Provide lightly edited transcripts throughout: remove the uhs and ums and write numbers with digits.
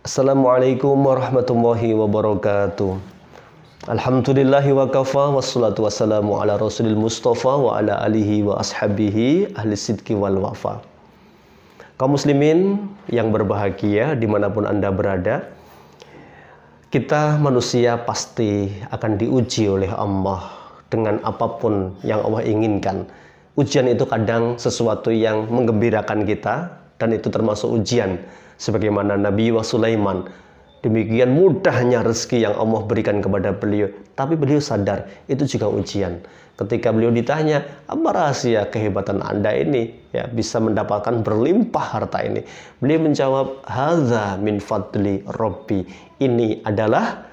Assalamualaikum warahmatullahi wabarakatuh. Alhamdulillahi wa kafa wassalatu wassalamu ala rasulil mustafa wa ala alihi wa ashabihi ahli sidki wal wafa. Kaum muslimin yang berbahagia dimanapun Anda berada, kita manusia pasti akan diuji oleh Allah dengan apapun yang Allah inginkan. Ujian itu kadang sesuatu yang menggembirakan kita, dan itu termasuk ujian. Sebagaimana Nabi Sulaiman, demikian mudahnya rezeki yang Allah berikan kepada beliau, tapi beliau sadar itu juga ujian. Ketika beliau ditanya, apa rahasia kehebatan Anda ini ya bisa mendapatkan berlimpah harta ini, beliau menjawab, hadza min fadli Rabbi, ini adalah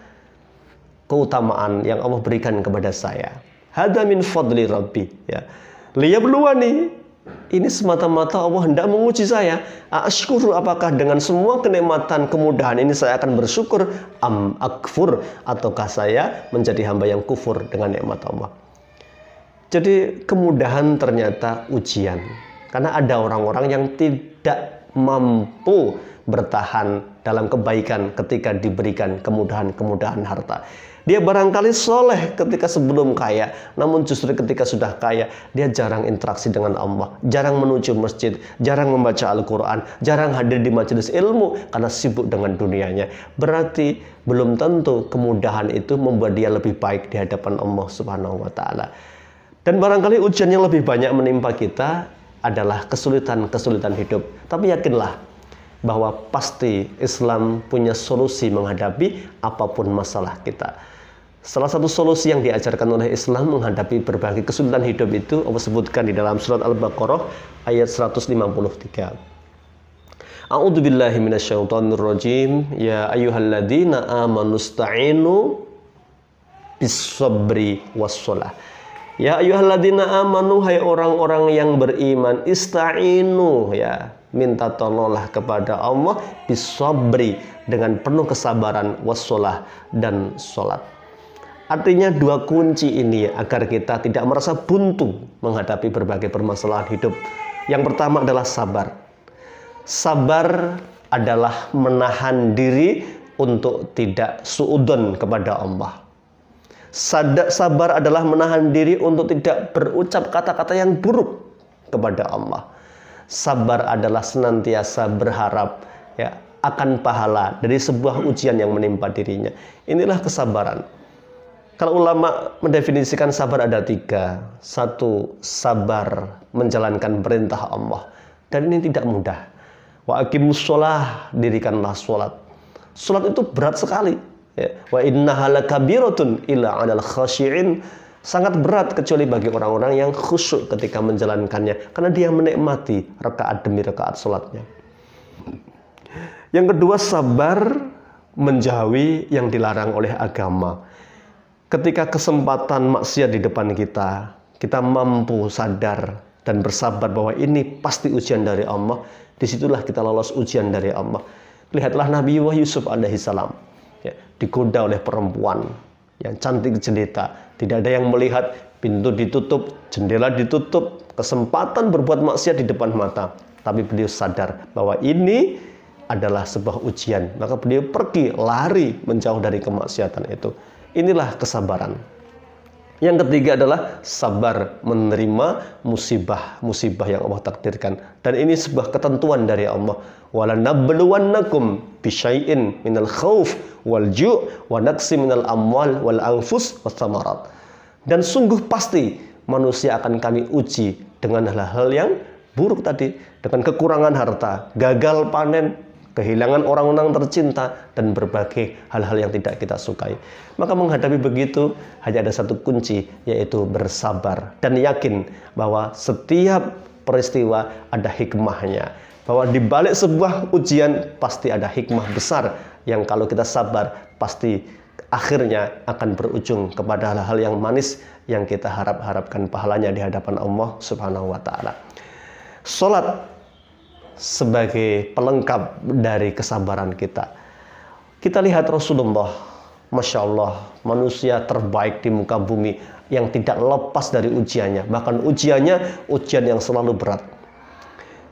keutamaan yang Allah berikan kepada saya. Hadza min fadli Rabbi, ya. Liyabluwani, ini semata-mata Allah hendak menguji saya. Ashkuru, apakah dengan semua kenikmatan, kemudahan ini saya akan bersyukur, am akfur, ataukah saya menjadi hamba yang kufur dengan nikmat Allah. Jadi kemudahan ternyata ujian. Karena ada orang-orang yang tidak mampu bertahan dalam kebaikan ketika diberikan kemudahan-kemudahan harta. Dia barangkali soleh ketika sebelum kaya, namun justru ketika sudah kaya, dia jarang interaksi dengan Allah, jarang menuju masjid, jarang membaca Al-Quran, jarang hadir di majelis ilmu karena sibuk dengan dunianya. Berarti belum tentu kemudahan itu membuat dia lebih baik di hadapan Allah Subhanahu wa Ta'ala. Dan barangkali ujian yang lebih banyak menimpa kita adalah kesulitan-kesulitan hidup. Tapi yakinlah bahwa pasti Islam punya solusi menghadapi apapun masalah kita. Salah satu solusi yang diajarkan oleh Islam menghadapi berbagai kesulitan hidup itu Allah sebutkan di dalam surat Al-Baqarah ayat 153. A'udzubillahi minasyaitonirrajim. Ya ayyuhalladzina amanu ista'inu bis-sabri was-shalah. Ya ayyuhalladzina amanu, hai orang-orang yang beriman, ista'inu, ya, minta tolonglah kepada Allah bis-sabri, dengan penuh kesabaran, was-shalah, dan sholat. Artinya dua kunci ini agar kita tidak merasa buntu menghadapi berbagai permasalahan hidup. Yang pertama adalah sabar. Sabar adalah menahan diri untuk tidak suudon kepada Allah. Sabar adalah menahan diri untuk tidak berucap kata-kata yang buruk kepada Allah. Sabar adalah senantiasa berharap ya akan pahala dari sebuah ujian yang menimpa dirinya. Inilah kesabaran. Kalau ulama mendefinisikan sabar ada tiga. Satu, sabar menjalankan perintah Allah. Dan ini tidak mudah. Wa aqimus sholah, dirikanlah sholat. Sholat itu berat sekali. Ya. Wa innaha lakabiratun illa 'alal khashi'in. Sangat berat kecuali bagi orang-orang yang khusyuk ketika menjalankannya. Karena dia menikmati rakaat demi rakaat sholatnya. Yang kedua, sabar menjauhi yang dilarang oleh agama. Ketika kesempatan maksiat di depan kita, kita mampu sadar dan bersabar bahwa ini pasti ujian dari Allah. Disitulah kita lolos ujian dari Allah. Lihatlah Nabi Yusuf alaihissalam, ya, digoda oleh perempuan yang cantik jelita. Tidak ada yang melihat, pintu ditutup, jendela ditutup, kesempatan berbuat maksiat di depan mata. Tapi beliau sadar bahwa ini adalah sebuah ujian. Maka beliau pergi, lari, menjauh dari kemaksiatan itu. Inilah kesabaran. Yang ketiga adalah sabar menerima musibah-musibah yang Allah takdirkan. Dan ini sebuah ketentuan dari Allah. وَلَنَبْلُوَنَّكُمْ بِشَيْءٍ مِنَ الْخَوْفِ وَالْجُوعِ وَنَقْصٍ مِنَ الْأَمْوَالِ وَالْأَنْفُسِ وَالثَّمَرَاتِ. Dan sungguh pasti manusia akan kami uji dengan hal-hal yang buruk tadi. Dengan kekurangan harta, gagal panen, kehilangan orang-orang tercinta, dan berbagai hal-hal yang tidak kita sukai. Maka menghadapi begitu hanya ada satu kunci, yaitu bersabar dan yakin bahwa setiap peristiwa ada hikmahnya. Bahwa di balik sebuah ujian pasti ada hikmah besar yang kalau kita sabar pasti akhirnya akan berujung kepada hal-hal yang manis yang kita harapkan pahalanya di hadapan Allah Subhanahu wa Ta'ala. Salat sebagai pelengkap dari kesabaran kita. Kita lihat Rasulullah, Masya Allah, manusia terbaik di muka bumi yang tidak lepas dari ujiannya. Bahkan ujiannya ujian yang selalu berat.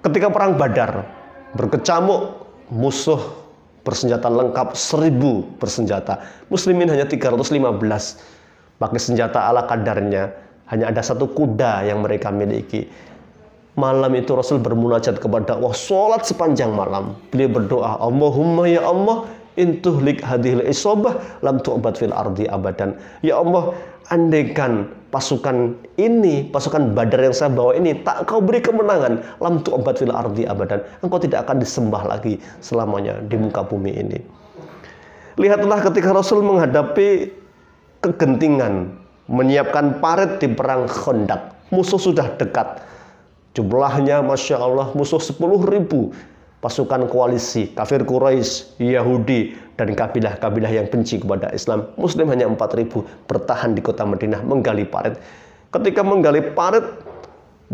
Ketika perang Badar, berkecamuk musuh bersenjata lengkap 1000 bersenjata. Muslimin hanya 315 pakai senjata ala kadarnya. Hanya ada satu kuda yang mereka miliki. Malam itu Rasul bermunajat kepada Allah, sholat sepanjang malam. Beliau berdoa, Allahumma ya Allah, intuhlik hadhil isabah lam tu'bad fil ardi abadan. Ya Allah, andaikan pasukan ini, pasukan Badar yang saya bawa ini, tak kau beri kemenangan, lam tu'bad fil ardi abadan. Engkau tidak akan disembah lagi selamanya di muka bumi ini. Lihatlah ketika Rasul menghadapi kegentingan, menyiapkan parit di perang Khandaq. Musuh sudah dekat. Jumlahnya Masya Allah musuh 10.000 pasukan koalisi kafir Quraisy, Yahudi, dan kabilah-kabilah yang benci kepada Islam. Muslim hanya 4.000 bertahan di kota Madinah menggali parit. Ketika menggali parit,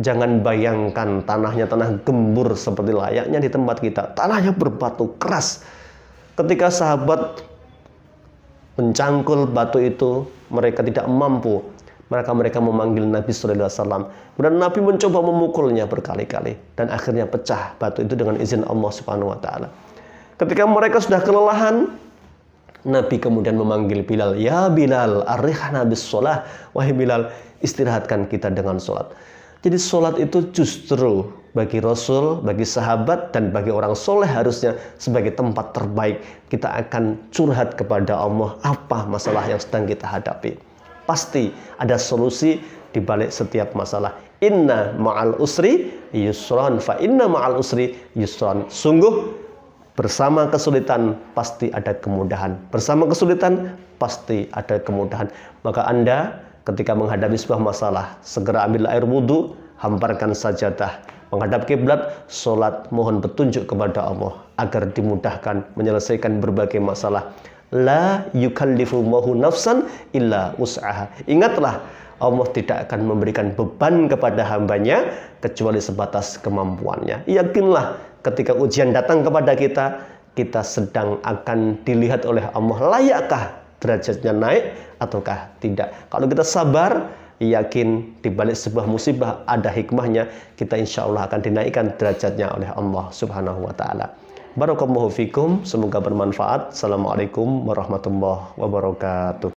jangan bayangkan tanahnya tanah gembur seperti layaknya di tempat kita. Tanahnya berbatu keras. Ketika sahabat mencangkul batu itu, mereka tidak mampu. Mereka memanggil Nabi Sallallahu Alaihi Wasallam. Kemudian Nabi mencoba memukulnya berkali-kali dan akhirnya pecah batu itu dengan izin Allah Subhanahu Wa Taala. Ketika mereka sudah kelelahan, Nabi kemudian memanggil Bilal, ya Bilal, arihna bis sholah. Wahai Bilal, istirahatkan kita dengan sholat. Jadi sholat itu justru bagi Rasul, bagi sahabat, dan bagi orang soleh harusnya sebagai tempat terbaik. Kita akan curhat kepada Allah apa masalah yang sedang kita hadapi. Pasti ada solusi di balik setiap masalah. Inna ma'al usri yusran, fa inna ma'al usri yusran. Sungguh bersama kesulitan pasti ada kemudahan. Bersama kesulitan pasti ada kemudahan. Maka Anda ketika menghadapi sebuah masalah, segera ambil air wudhu, hamparkan sajadah, menghadap kiblat, sholat, mohon petunjuk kepada Allah agar dimudahkan menyelesaikan berbagai masalah. La yukallifullahu nafsan illa wus'aha. Ingatlah, Allah tidak akan memberikan beban kepada hambanya kecuali sebatas kemampuannya. Yakinlah ketika ujian datang kepada kita, kita sedang akan dilihat oleh Allah, layakkah derajatnya naik ataukah tidak. Kalau kita sabar, yakin di balik sebuah musibah ada hikmahnya, kita insya Allah akan dinaikkan derajatnya oleh Allah Subhanahu wa Ta'ala. Barakallahu fikum, semoga bermanfaat. Assalamualaikum warahmatullahi wabarakatuh.